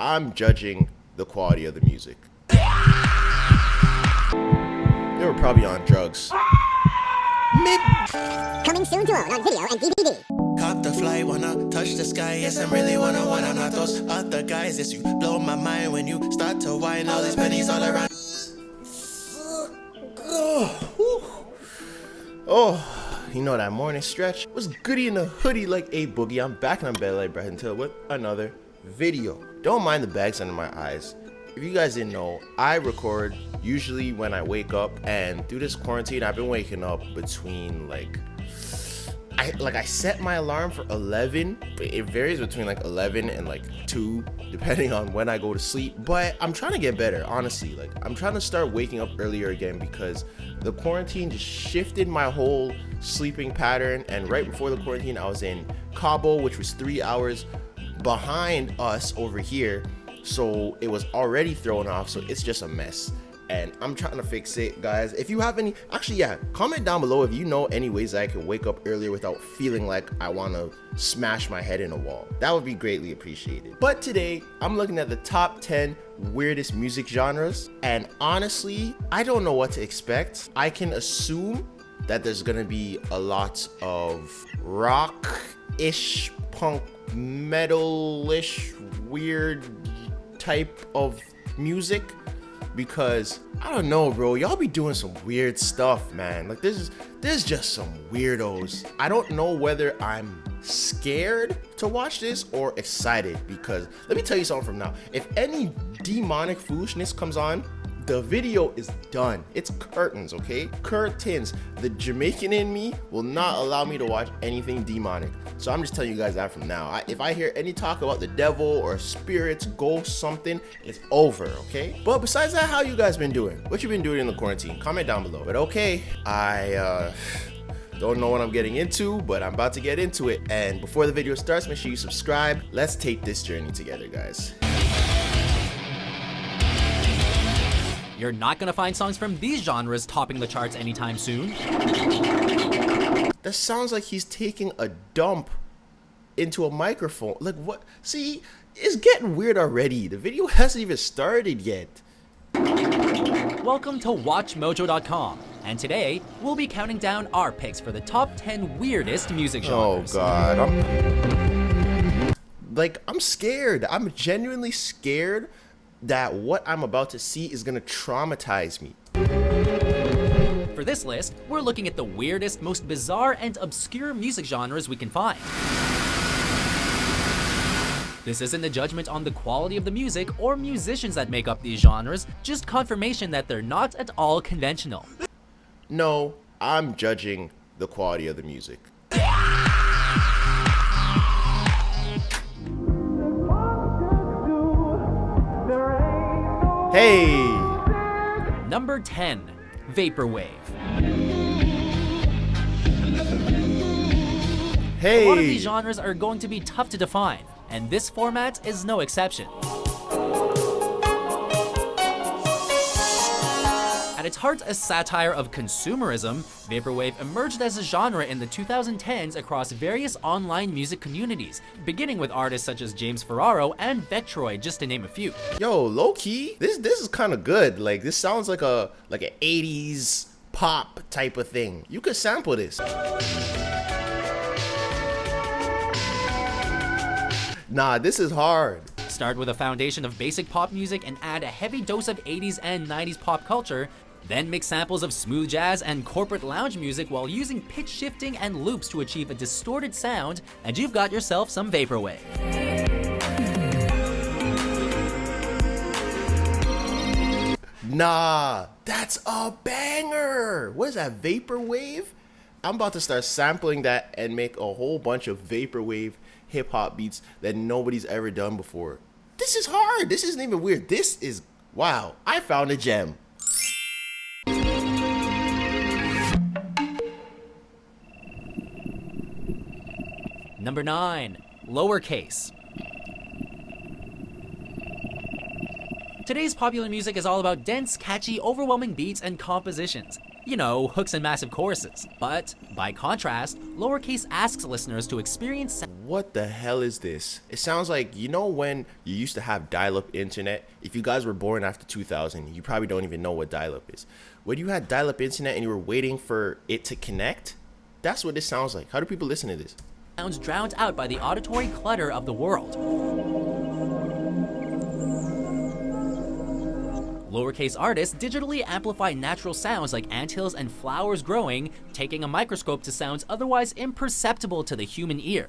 I'm judging the quality of the music. They were probably on drugs. Coming soon to own on video and DVD. Cop the fly, wanna touch the sky. Yes, I'm really one. I'm not those other guys. Yes, you blow my mind when you start to whine. All these pennies all around. Oh, you know that morning stretch was goody in the hoodie like a boogie. I'm back on Bed Like Breath Until with another video. Don't mind the bags under my eyes. If you guys didn't know, I record usually when I wake up, and through this quarantine I've been waking up between I set my alarm for 11, but it varies between 11 and 2 depending on when I go to sleep. But I'm trying to get better, honestly. I'm trying to start waking up earlier again because the quarantine just shifted my whole sleeping pattern. And right before the quarantine I was in Cabo, which was 3 hours behind us over here, so it was already thrown off. So it's just a mess, and I'm trying to fix it, guys. If you have any, comment down below if you know any ways that I can wake up earlier without feeling like I want to smash my head in a wall. That would be greatly appreciated. But today I'm looking at the top 10 weirdest music genres, and honestly I don't know what to expect. I can assume that there's gonna be a lot of rock-ish, punk, metal-ish, weird type of music, because I don't know, bro, y'all be doing some weird stuff, man. There's just some weirdos. I don't know whether I'm scared to watch this or excited, because let me tell you something from now. If any demonic foolishness comes on, the video is done. It's curtains, okay? Curtains. The Jamaican in me will not allow me to watch anything demonic. So I'm just telling you guys that from now. If I hear any talk about the devil or spirits, ghosts, something, it's over, okay? But besides that, how you guys been doing? What you been doing in the quarantine? Comment down below. But okay, I don't know what I'm getting into, but I'm about to get into it. And before the video starts, make sure you subscribe. Let's take this journey together, guys. You're not gonna find songs from these genres topping the charts anytime soon. That sounds like he's taking a dump into a microphone. Like, what? See, it's getting weird already. The video hasn't even started yet. Welcome to WatchMojo.com, and today we'll be counting down our picks for the top 10 weirdest music genres. Oh God, I'm scared. I'm genuinely scared that what I'm about to see is gonna traumatize me. For this list, we're looking at the weirdest, most bizarre and obscure music genres we can find. This isn't a judgment on the quality of the music or musicians that make up these genres, just confirmation that they're not at all conventional. No, I'm judging the quality of the music. Hey! Number 10, Vaporwave. Hey! A lot of these genres are going to be tough to define, and this format is no exception. At its heart, a satire of consumerism, Vaporwave emerged as a genre in the 2010s across various online music communities, beginning with artists such as James Ferraro and Vectroid, just to name a few. Yo, low-key, this is kind of good. This sounds like an 80s pop type of thing. You could sample this. Nah, this is hard. Start with a foundation of basic pop music and add a heavy dose of 80s and 90s pop culture, then mix samples of smooth jazz and corporate lounge music while using pitch shifting and loops to achieve a distorted sound, and you've got yourself some Vaporwave. Nah, that's a banger. What is that, Vaporwave? I'm about to start sampling that and make a whole bunch of Vaporwave hip-hop beats that nobody's ever done before. This is hard. This isn't even weird. This is, wow, I found a gem. Number 9, Lowercase. Today's popular music is all about dense, catchy, overwhelming beats and compositions. You know, hooks and massive choruses. But, by contrast, Lowercase asks listeners to experience What the hell is this? It sounds like, you know when you used to have dial-up internet? If you guys were born after 2000, you probably don't even know what dial-up is. When you had dial-up internet and you were waiting for it to connect, that's what this sounds like. How do people listen to this? sounds drowned out by the auditory clutter of the world. Lowercase artists digitally amplify natural sounds like anthills and flowers growing, taking a microscope to sounds otherwise imperceptible to the human ear.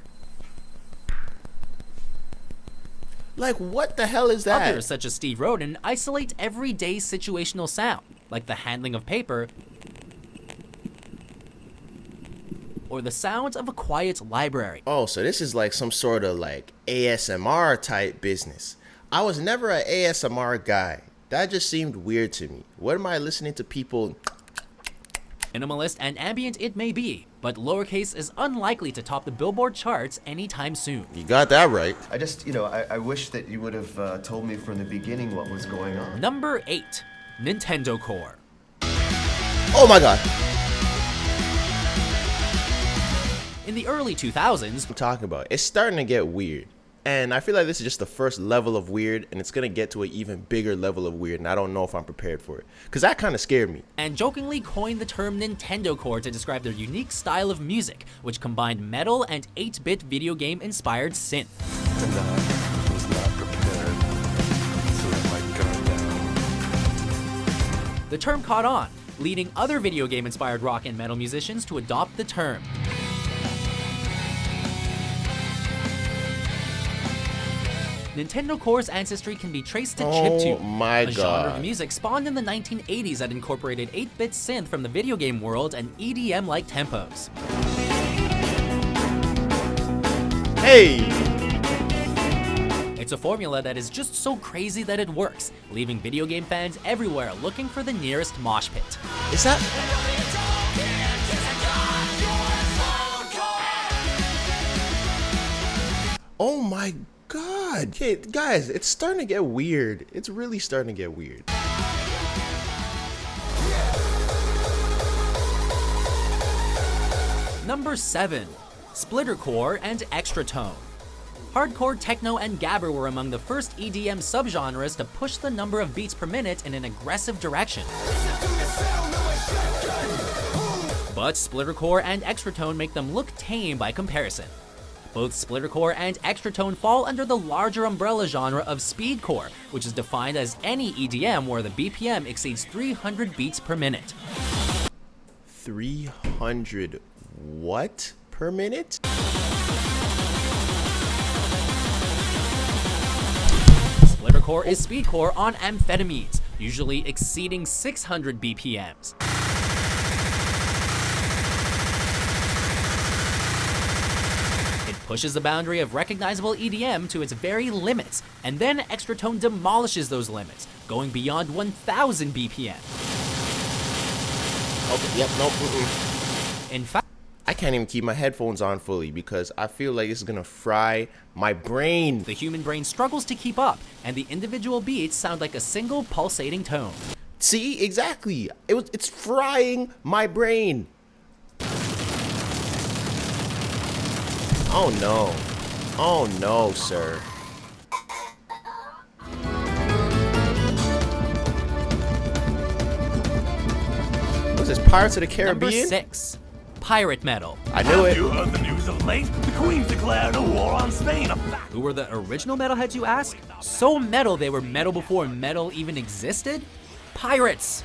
Like, what the hell is that? Others, such as Steve Roden, isolate everyday situational sound, like the handling of paper, or the sounds of a quiet library. Oh, so this is like some sort of like ASMR type business. I was never an ASMR guy. That just seemed weird to me. What am I listening to people? Minimalist and ambient it may be, but Lowercase is unlikely to top the Billboard charts anytime soon. You got that right. I just, I wish that you would have told me from the beginning what was going on. Number 8. Nintendo Core. Oh my god. In the early 2000s, I'm talking about. It's starting to get weird. And I feel like this is just the first level of weird, and it's gonna get to an even bigger level of weird, and I don't know if I'm prepared for it. Cause that kinda scared me. and jokingly coined the term Nintendo Core to describe their unique style of music, which combined metal and 8-bit video game inspired synth. And I was not prepared, so it might go down. The term caught on, leading other video game inspired rock and metal musicians to adopt the term. Nintendo Core's ancestry can be traced to chiptune, my a genre God. of music spawned in the 1980s that incorporated 8-bit synth from the video game world and EDM-like tempos. Hey! It's a formula that is just so crazy that it works, leaving video game fans everywhere looking for the nearest mosh pit. Is that? Oh my god. Okay, guys, it's starting to get weird. It's really starting to get weird. Number 7. Splittercore and Extratone. Hardcore, techno, and gabber were among the first EDM subgenres to push the number of beats per minute in an aggressive direction. But Splittercore and Extratone make them look tame by comparison. Both Splittercore and Extratone fall under the larger umbrella genre of speedcore, which is defined as any EDM where the BPM exceeds 300 beats per minute. 300 what per minute? Splittercore is speedcore on amphetamines, usually exceeding 600 BPMs. It pushes the boundary of recognizable EDM to its very limits, and then Extratone demolishes those limits, going beyond 1000 BPM. Okay, yep, nope. In fact, I can't even keep my headphones on fully because I feel like it's gonna fry my brain. the human brain struggles to keep up, and the individual beats sound like a single pulsating tone. See, exactly. It's frying my brain. Oh no. Oh no, sir. What's this, Pirates of the Number Caribbean? 6. Pirate metal. I knew it. You heard the news of late? The Queen's declared a war on Spain. Who were the original metalheads, you ask? So metal they were metal before metal even existed? Pirates!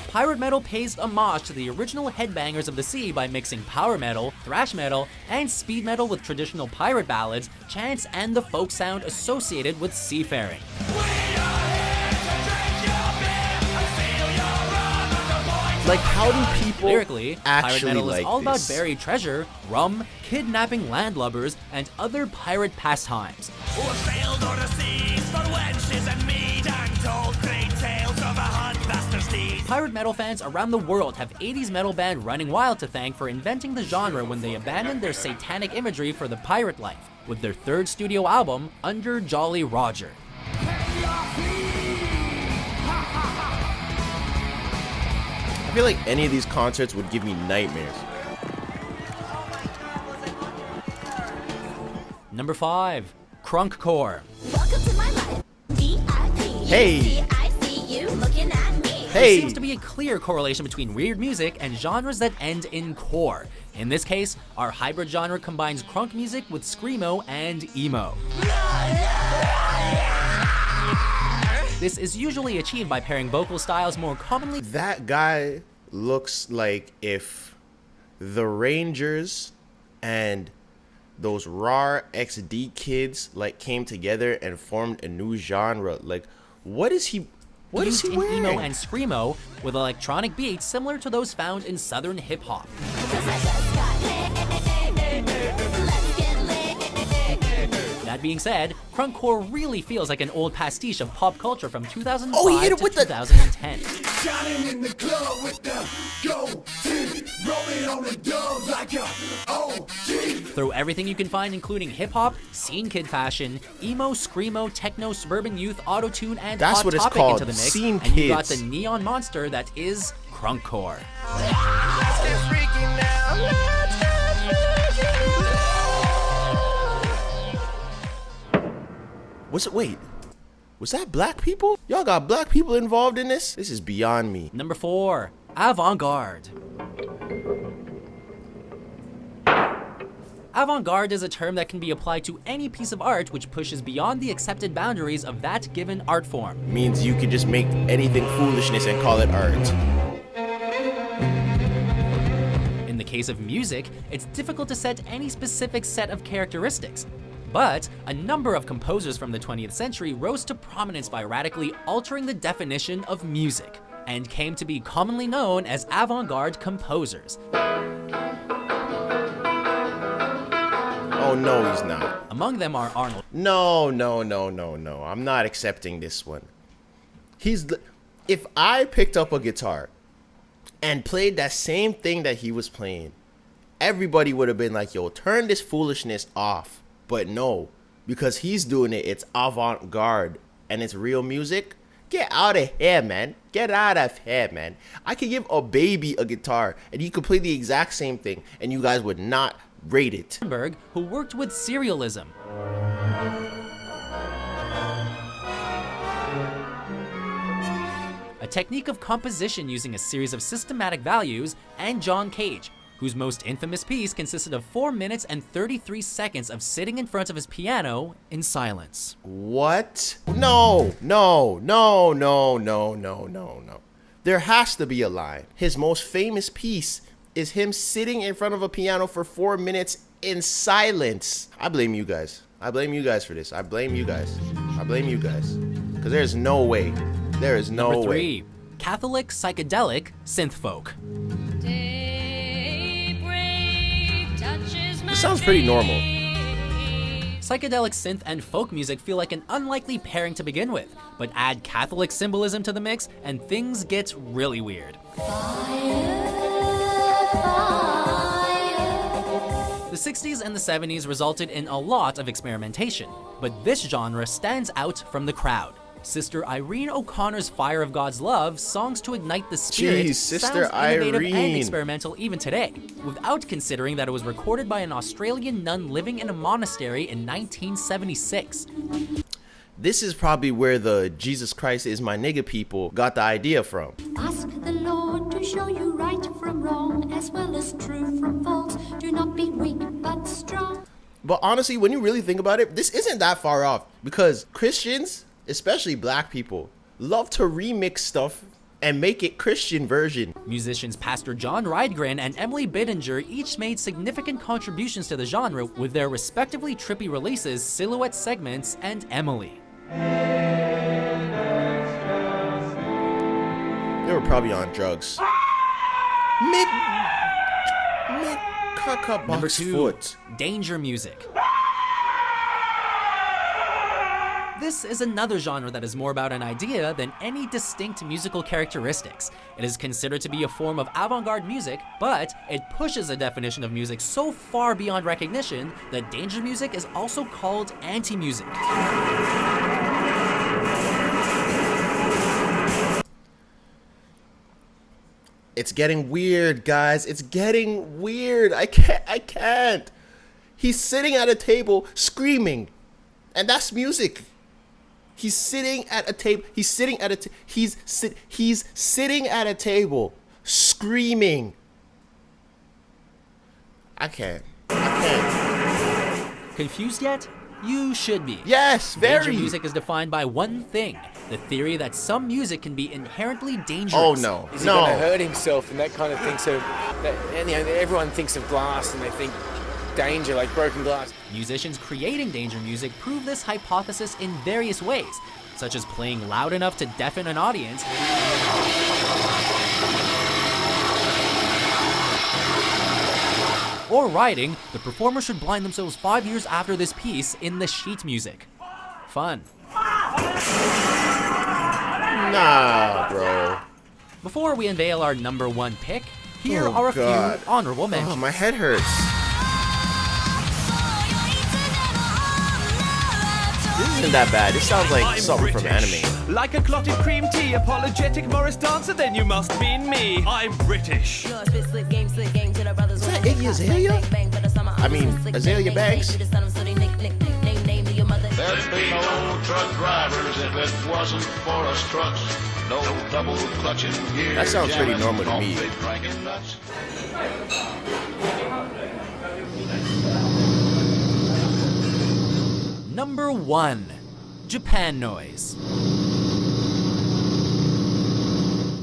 Pirate metal pays homage to the original headbangers of the sea by mixing power metal, thrash metal, and speed metal with traditional pirate ballads, chants, and the folk sound associated with seafaring. Like, how do people Lyrically, pirate actually metal like is all about this? buried treasure, rum, kidnapping landlubbers, and other pirate pastimes. Who have sailed o'er the seas for wenches and mead and told great tales of a huntmaster steed. Pirate metal fans around the world have 80s metal band Running Wild to thank for inventing the genre when they abandoned their satanic imagery for the pirate life, with their third studio album, Under Jolly Roger. feel like any of these concerts would give me nightmares. Number 5, Crunkcore. Welcome to my life. VIP. Hey. I see you looking at me. There Hey! seems to be a clear correlation between weird music and genres that end in core. In this case, our hybrid genre combines crunk music with screamo and emo. This is usually achieved by pairing vocal styles more commonly. That guy looks like if the Rangers and those raw XD kids like came together and formed a new genre. Like, what is he Used in wearing? emo and screamo with electronic beats similar to those found in southern hip hop. That being said, Crunkcore really feels like an old pastiche of pop culture from 2005 Oh, he hit it to with the- 2010. Shining in the club with the goatee, rolling on the dub like a OG. Throw everything you can find, including hip hop, scene kid fashion, emo, screamo, techno, suburban youth, autotune, and That's hot what it's topic called, into the mix, scene and you got kids. the neon monster that is Crunkcore. Wait, was that black people? Y'all got black people involved in this? This is beyond me. Number 4, Avant-garde. Avant-garde is a term that can be applied to any piece of art which pushes beyond the accepted boundaries of that given art form. Means you could just make anything foolishness and call it art. In the case of music, it's difficult to set any specific set of characteristics. But a number of composers from the 20th century rose to prominence by radically altering the definition of music, and came to be commonly known as avant-garde composers. Oh no, he's not. Among them are Arnold No. I'm not accepting this one. If I picked up a guitar and played that same thing that he was playing, everybody would have been like, yo, turn this foolishness off. But no, because he's doing it, it's avant-garde and it's real music. Get out of here, man. Get out of here, man. I could give a baby a guitar and he could play the exact same thing and you guys would not rate it. Berg, who worked with serialism. A technique of composition using a series of systematic values, and John Cage, whose most infamous piece consisted of 4 minutes and 33 seconds of sitting in front of his piano in silence. What? No. There has to be a line. His most famous piece is him sitting in front of a piano for 4 minutes in silence. I blame you guys. I blame you guys for this. I blame you guys. Because there's no way. There is no Number way. 3, Catholic psychedelic synthfolk. This sounds pretty normal. Psychedelic synth and folk music feel like an unlikely pairing to begin with, but add Catholic symbolism to the mix and things get really weird. The 60s and the 70s resulted in a lot of experimentation, but this genre stands out from the crowd. Sister Irene O'Connor's Fire of God's Love, songs to ignite the spirit, Jeez, Sister sounds innovative and Irene. experimental even today, without considering that it was recorded by an Australian nun living in a monastery in 1976. This is probably where the Jesus Christ is my nigga people got the idea from. Ask the Lord to show you right from wrong, as well as true from false. Do not be weak, but strong. But honestly, when you really think about it, this isn't that far off because Christians, especially black people, love to remix stuff and make it Christian version. Musicians Pastor John Rydgren and Emily Bittinger each made significant contributions to the genre with their respectively trippy releases Silhouette Segments and Emily. They were probably on drugs. Mid cock Number box 2, foot. danger music. This is another genre that is more about an idea than any distinct musical characteristics. It is considered to be a form of avant-garde music, but it pushes a definition of music so far beyond recognition that danger music is also called anti-music. It's getting weird, guys. It's getting weird. I can't. He's sitting at a table screaming. And that's music. He's sitting at a table. He's sitting at a he's sitting at a table screaming. I can't. Confused yet? You should be. Yes, very. Danger music is defined by one thing: the theory that some music can be inherently dangerous. Oh no, Is he going to hurt himself and that kind of thing? So, and, you know, everyone thinks of glass and they think danger, like broken glass. Musicians creating danger music prove this hypothesis in various ways, such as playing loud enough to deafen an audience, or writing, the performer should blind themselves 5 years after this piece in the sheet music. Fun. Nah, bro. Before we unveil our number one pick, here Oh, are a God. few honorable mentions. Oh, my head hurts. This isn't that bad. This sounds like something from anime. Like a clotted cream tea, apologetic Morris dancer, then you must mean me. I'm British. Is that Iggy Azalea? I mean, Azalea Banks? There'd be no truck drivers if it wasn't for us trucks. No double clutching gear. That sounds pretty normal to me. Number 1. Japan Noise.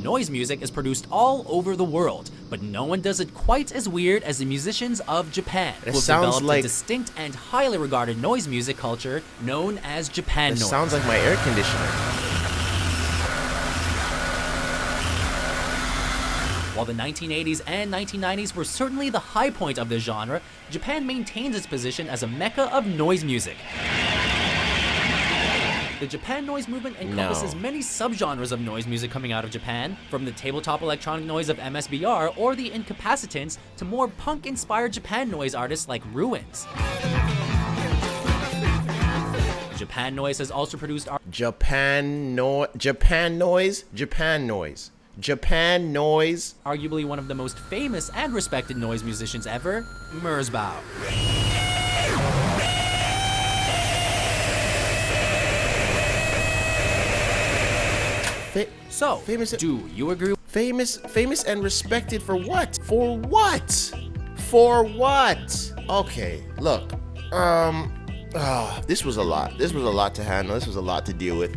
Noise music is produced all over the world, but no one does it quite as weird as the musicians of Japan, It who have sounds developed like- a distinct and highly regarded noise music culture known as Japan It Noise. sounds like my air conditioner. While the 1980s and 1990s were certainly the high point of the genre, Japan maintains its position as a mecca of noise music. The Japan noise movement encompasses many subgenres of noise music coming out of Japan, from the tabletop electronic noise of MSBR or the Incapacitants to more punk-inspired Japan noise artists like Ruins. Japan Noise has also produced Japan Noise. arguably one of the most famous and respected noise musicians ever, Merzbow. So, do you agree? Famous and respected for what? For what? For what? Okay, look. This was a lot. This was a lot to handle. This was a lot to deal with.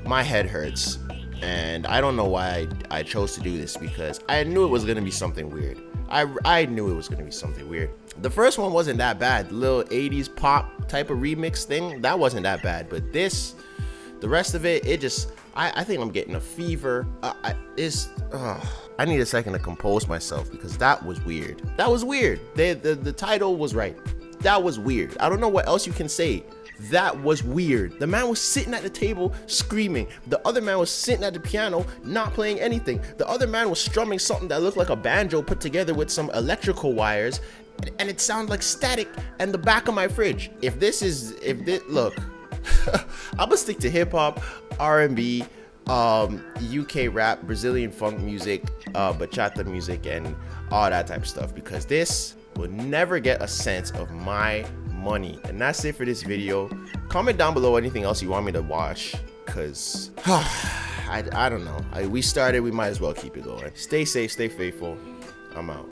My head hurts. And I don't know why I chose to do this, because I knew it was gonna be something weird. I knew it was gonna be something weird. The first one wasn't that bad. The little 80s pop type of remix thing, that wasn't that bad. But this, the rest of it, it just, I think I'm getting a fever. I need a second to compose myself, because that was weird. That was weird. The title was right. That was weird. I don't know what else you can say. That was weird. The man was sitting at the table screaming. The other man was sitting at the piano not playing anything. The other man was strumming something that looked like a banjo put together with some electrical wires, and it sounded like static and the back of my fridge. Look, I'm gonna stick to hip hop, R&B, UK rap, Brazilian funk music, bachata music, and all that type of stuff, because this will never get a sense of my money. And that's it for this video. Comment down below anything else you want me to watch, because I don't know. We started, we might as well keep it going. Stay safe, stay faithful. I'm out.